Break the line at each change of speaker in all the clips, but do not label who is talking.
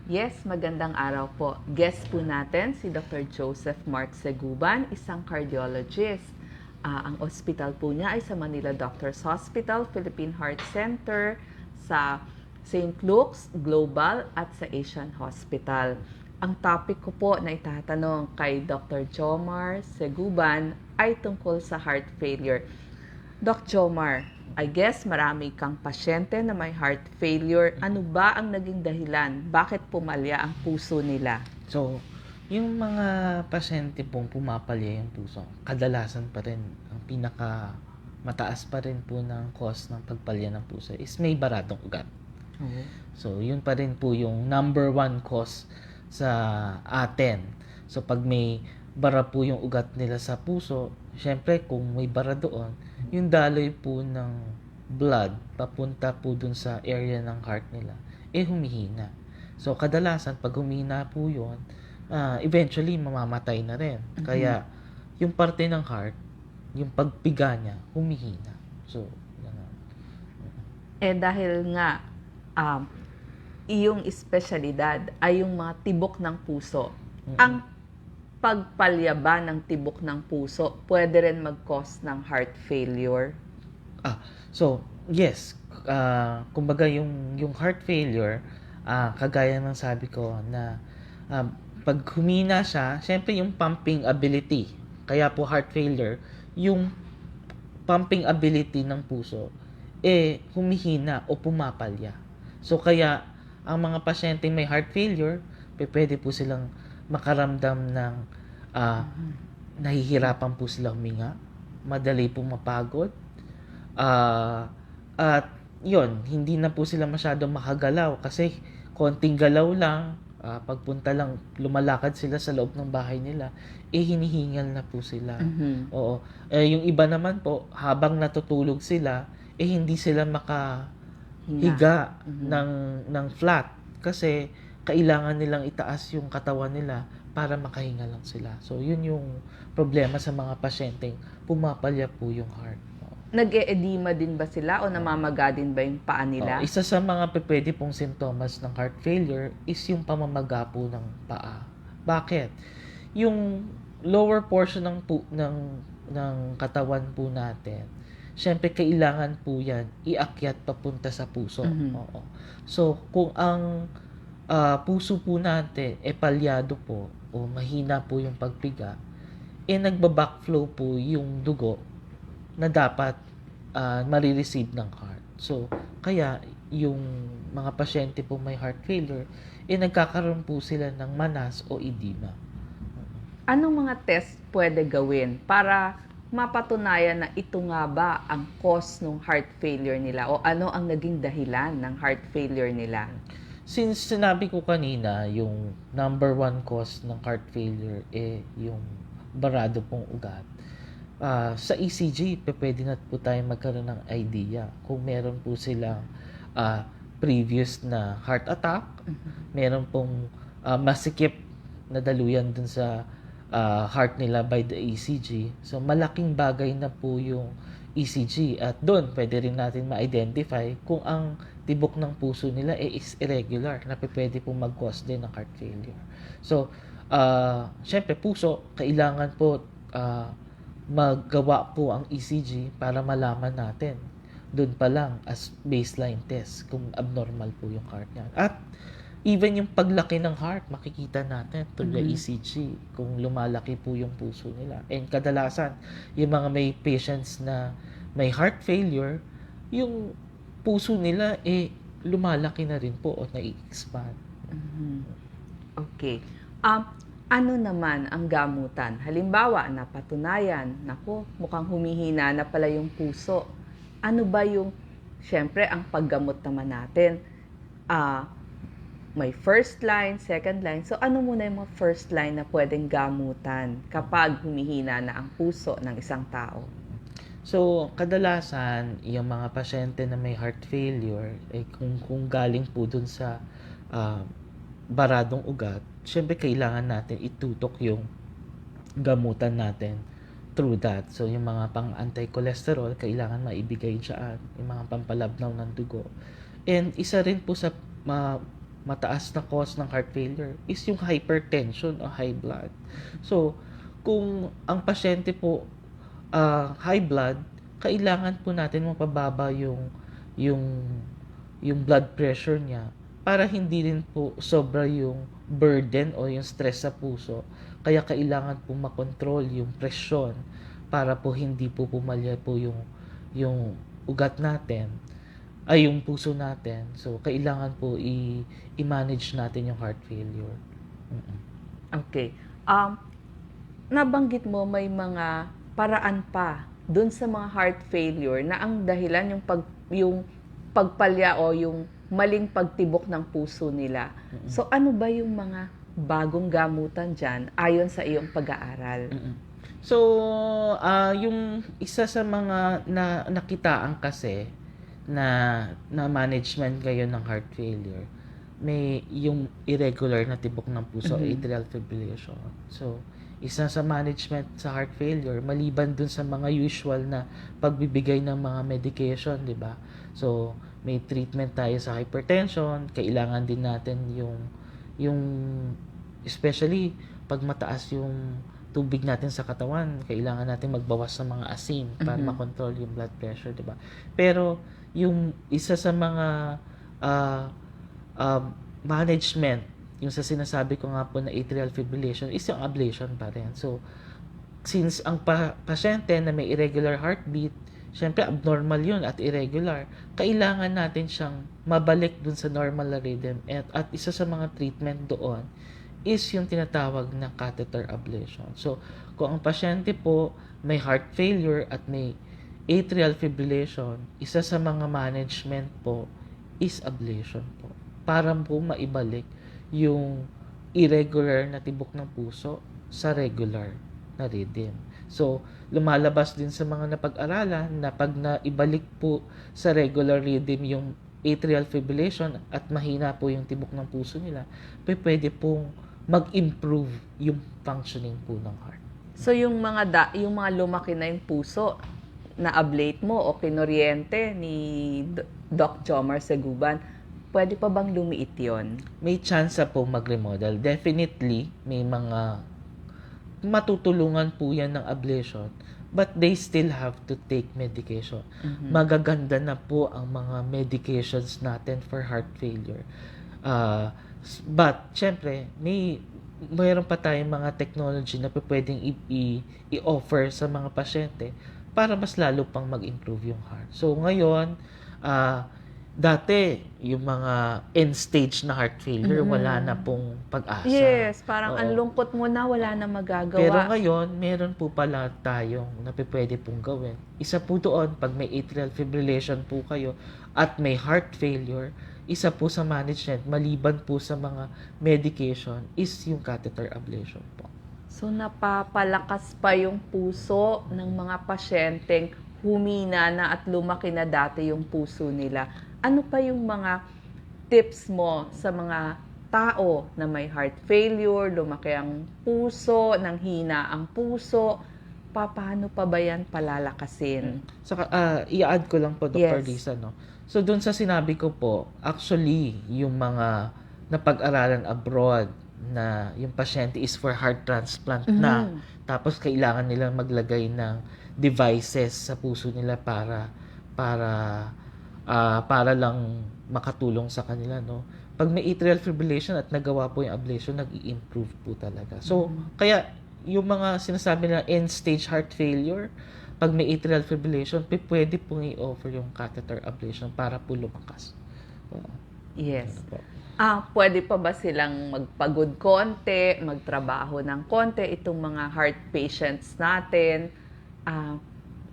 Yes, magandang araw po. Guest po natin si Dr. Joseph Mark Seguban, isang cardiologist. Ang ospital po niya ay sa Manila Doctors Hospital, Philippine Heart Center, sa St. Luke's Global at sa Asian Hospital. Ang topic ko po na itatanong kay Dr. Jomar Seguban ay tungkol sa heart failure. Doc Jomar, I guess marami kang pasyente na may heart failure. Ano ba ang naging dahilan? Bakit pumalya ang puso nila?
So, yung mga pasyente pong pumapalya yung puso, kadalasan pa rin, ang pinaka mataas pa rin po ng cause ng pagpalya ng puso is may baradong ugat. So, yun pa rin po yung number one cause sa atin. So, pag may bara po yung ugat nila sa puso, syempre kung may bara doon, yung daloy po ng blood papunta po dun sa area ng heart nila, humihina. So, kadalasan pag humina po yun, eventually mamamatay na rin. Kaya, yung parte ng heart, yung pagpiga niya, humihina. So, ganun.
Dahil nga, iyong espesyalidad ay yung mga tibok ng puso. Ang pagpalya ba ng tibok ng puso pwede rin mag-cause ng heart failure?
So, yes. Kumbaga yung heart failure, kagaya ng sabi ko na pag humina siya, syempre yung pumping ability. Kaya po heart failure, yung pumping ability ng puso, humihina o pumapalya. So, kaya ang mga pasyenteng may heart failure, pwede po silang makaramdam ng nahihirapan po sila huminga, madali po mapagod, at yun, hindi na po sila masyadong makagalaw kasi konting galaw lang, pagpunta lang, lumalakad sila sa loob ng bahay nila, hinihingal na po sila. Oo. Yung iba naman po, habang natutulog sila, hindi sila makahiga ng flat kasi kailangan nilang itaas yung katawan nila para makahinga lang sila. So, yun yung problema sa mga pasyenteng pumapalya po yung heart.
Nag-e-edema din ba sila o namamaga din ba yung paa nila?
Isa sa mga pwede pong simptomas ng heart failure is yung pamamaga po ng paa. Bakit? Yung lower portion ng katawan po natin, syempre kailangan po yan iakyat papunta sa puso. Oo. So, kung ang puso po natin palyado po o mahina po yung pagpiga, nagba-backflow po yung dugo na dapat marireceive ng heart. So, kaya yung mga pasyente po may heart failure, nagkakaroon po sila ng manas o edema.
Anong mga test pwede gawin para mapatunayan na ito nga ba ang cause ng heart failure nila o ano ang naging dahilan ng heart failure nila?
Since sinabi ko kanina, yung number one cause ng heart failure yung barado pong ugat. Sa ECG, pwede na po tayo magkaroon ng idea kung meron po silang previous na heart attack, meron pong masikip na daluyan dun sa heart nila by the ECG. So, malaking bagay na po yung ECG at doon pwede rin natin ma-identify kung ang tibok ng puso nila is irregular na pwede pong mag-cause din ng heart failure. So, syempre puso, kailangan po maggawa po ang ECG para malaman natin doon pa lang as baseline test kung abnormal po yung heart niya. At even yung paglaki ng heart, makikita natin through the ECG kung lumalaki po yung puso nila. And kadalasan, yung mga may patients na may heart failure, yung puso nila lumalaki na rin po o nai-expand.
Okay. Ano naman ang gamutan? Halimbawa, napatunayan, naku, mukhang humihina na pala yung puso. Ano ba yung, syempre, ang paggamot naman natin? May first line, second line. So, ano muna yung mga first line na pwedeng gamutan kapag humihina na ang puso ng isang tao?
So, kadalasan, yung mga pasyente na may heart failure, kung galing po dun sa baradong ugat, syempre kailangan natin itutok yung gamutan natin through that. So, yung mga pang anti-cholesterol, kailangan maibigay dyan. Yung mga pampalabnaw ng dugo. And isa rin po sa mataas na cause ng heart failure is yung hypertension o high blood. So, kung ang pasyente po high blood, kailangan po natin mapababa yung yung blood pressure niya para hindi rin po sobra yung burden o yung stress sa puso. Kaya kailangan po makontrol yung presyon para po hindi po pumalya po yung ugat natin ay yung puso natin. So kailangan po i-manage natin yung heart failure. Mm-mm.
Okay. Nabanggit mo may mga paraan pa dun sa mga heart failure na ang dahilan yung pagpalya o yung maling pagtibok ng puso nila.
Mm-mm.
So ano ba yung mga bagong gamutan dyan ayon sa iyong pag-aaral?
Mm-mm. So, yung isa sa mga nakitaan kasi na management ngayon ng heart failure, may yung irregular na tibok ng puso, atrial fibrillation. So, isa sa management sa heart failure, maliban dun sa mga usual na pagbibigay ng mga medication, di ba? So, may treatment tayo sa hypertension, kailangan din natin yung especially pag mataas yung tubig natin sa katawan, kailangan natin magbawas sa mga asin para makontrol yung blood pressure, di ba? Pero yung isa sa mga management, yung sa sinasabi ko nga po na atrial fibrillation is yung ablation pa rin. So, since ang pasyente na may irregular heartbeat, syempre abnormal yun at irregular, kailangan natin siyang mabalik dun sa normal na rhythm. At isa sa mga treatment doon is yung tinatawag na catheter ablation. So, kung ang pasyente po may heart failure at may atrial fibrillation, isa sa mga management po is ablation po. Para po maibalik yung irregular na tibok ng puso sa regular na rhythm. So, lumalabas din sa mga napag-aralan na pag naibalik po sa regular rhythm yung atrial fibrillation at mahina po yung tibok ng puso nila, pwede pong mag-improve yung functioning po ng heart.
So yung mga lumaki na yung puso na ablate mo o kinuryente ni Doc Jomar Seguban, pwede pa bang lumiit yon?
May chance po mag-remodel. Definitely, may mga matutulungan po yan ng ablation, but they still have to take medication. Magaganda na po ang mga medications natin for heart failure. But, syempre, mayroon pa tayong mga technology na pwedeng i-offer sa mga pasyente para mas lalo pang mag-improve yung heart. So, ngayon, dati, yung mga end-stage na heart failure, wala na pong pag-asa.
Yes, parang
Oo.
ang lungkot mo na, wala na magagawa.
Pero ngayon, meron po pala tayong na pwede pong gawin. Isa po doon, pag may atrial fibrillation po kayo at may heart failure, isa po sa management, maliban po sa mga medication, is yung catheter ablation po.
So napapalakas pa yung puso ng mga pasyenteng humina na at lumaki na dati yung puso nila. Ano pa yung mga tips mo sa mga tao na may heart failure, lumaki ang puso, nanghina ang puso, paano pa ba yan palalakasin?
Saka, i-add ko lang po, Dr.
Yes.
Lisa, no? So, dun sa sinabi ko po, actually, yung mga napag-aralan abroad na yung pasyente is for heart transplant na, tapos kailangan nilang maglagay ng devices sa puso nila para lang makatulong sa kanila, no? Pag may atrial fibrillation at nagawa po yung ablation, nag-i-improve po talaga. So, kaya yung mga sinasabi na end-stage heart failure, pag may atrial fibrillation, pwede pong i-offer yung catheter ablation para po lumakas.
Yes.
Ano po?
Pwede pa ba silang magpagod konti, magtrabaho ng konti, itong mga heart patients natin?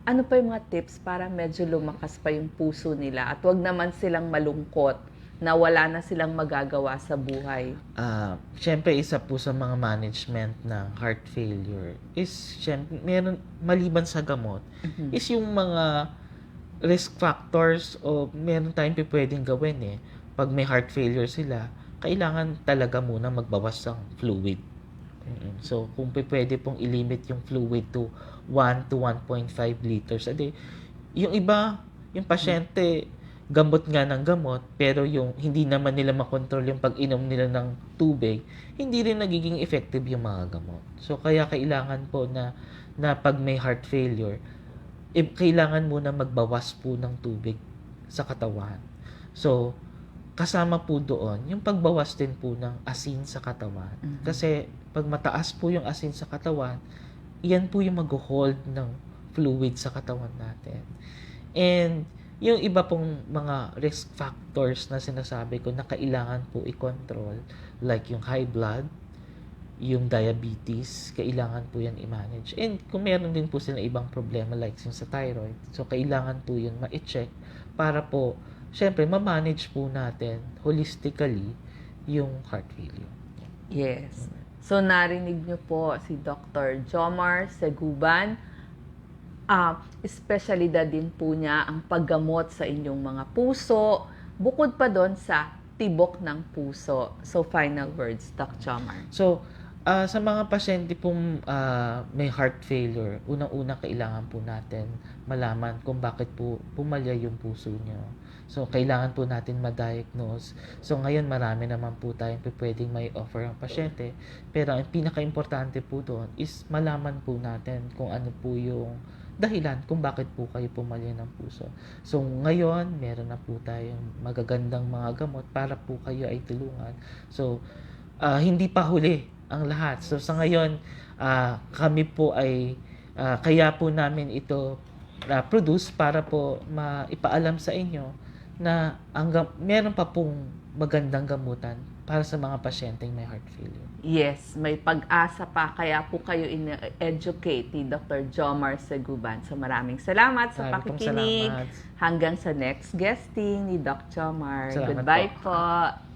Ano pa yung mga tips para medyo lumakas pa yung puso nila at wag naman silang malungkot na wala na silang magagawa sa buhay?
Siyempre, isa po sa mga management ng heart failure is, siyempre, maliban sa gamot, is yung mga risk factors o meron tayong pwedeng gawin eh. Pag may heart failure sila, kailangan talaga muna magbawas ng fluid. So, kung pwede pong ilimit yung fluid to 1 to 1.5 liters a day. Yung iba, yung pasyente, gamot nga ng gamot, pero yung hindi naman nila makontrol yung pag-inom nila ng tubig, hindi rin nagiging effective yung mga gamot. So, kaya kailangan po na pag may heart failure, kailangan muna magbawas po ng tubig sa katawan. So, kasama po doon yung pagbawas din po ng asin sa katawan. Kasi pag mataas po yung asin sa katawan, yan po yung mag-hold ng fluid sa katawan natin. And yung iba pong mga risk factors na sinasabi ko na kailangan po i-control, like yung high blood, yung diabetes, kailangan po yan i-manage. And kung meron din po sila ibang problema like yung sa thyroid, so kailangan po yun ma-check para po, syempre, ma-manage po natin holistically yung heart failure.
Yes. So, narinig niyo po si Dr. Jomar Seguban. Espesyalidad din po niya ang paggamot sa inyong mga puso, bukod pa doon sa tibok ng puso. So, final words, Dr. Jomar.
So, sa mga pasyente pong may heart failure, unang-una kailangan po natin malaman kung bakit po pumalya yung puso nyo. So, kailangan po natin ma-diagnose. So, ngayon marami naman po tayong pwedeng may offer ang pasyente. Pero ang pinaka-importante po doon is malaman po natin kung ano po yung dahilan kung bakit po kayo pumalya ng puso. So, ngayon, meron na po tayong magagandang mga gamot para po kayo ay tulungan. So, hindi pa huli ang lahat. So, sa ngayon, kami po ay, kaya po namin ito produce para po maipaalam sa inyo na meron pa pong magandang gamutan para sa mga pasyenteng may heart failure.
Yes, may pag-asa pa. Kaya po kayo in-educate ni Dr. Jomar Seguban. So, maraming salamat sa
Maraming
pakikinig.
salamat.
Hanggang sa next guesting ni Dr. Jomar.
Salamat
Goodbye
po.
po.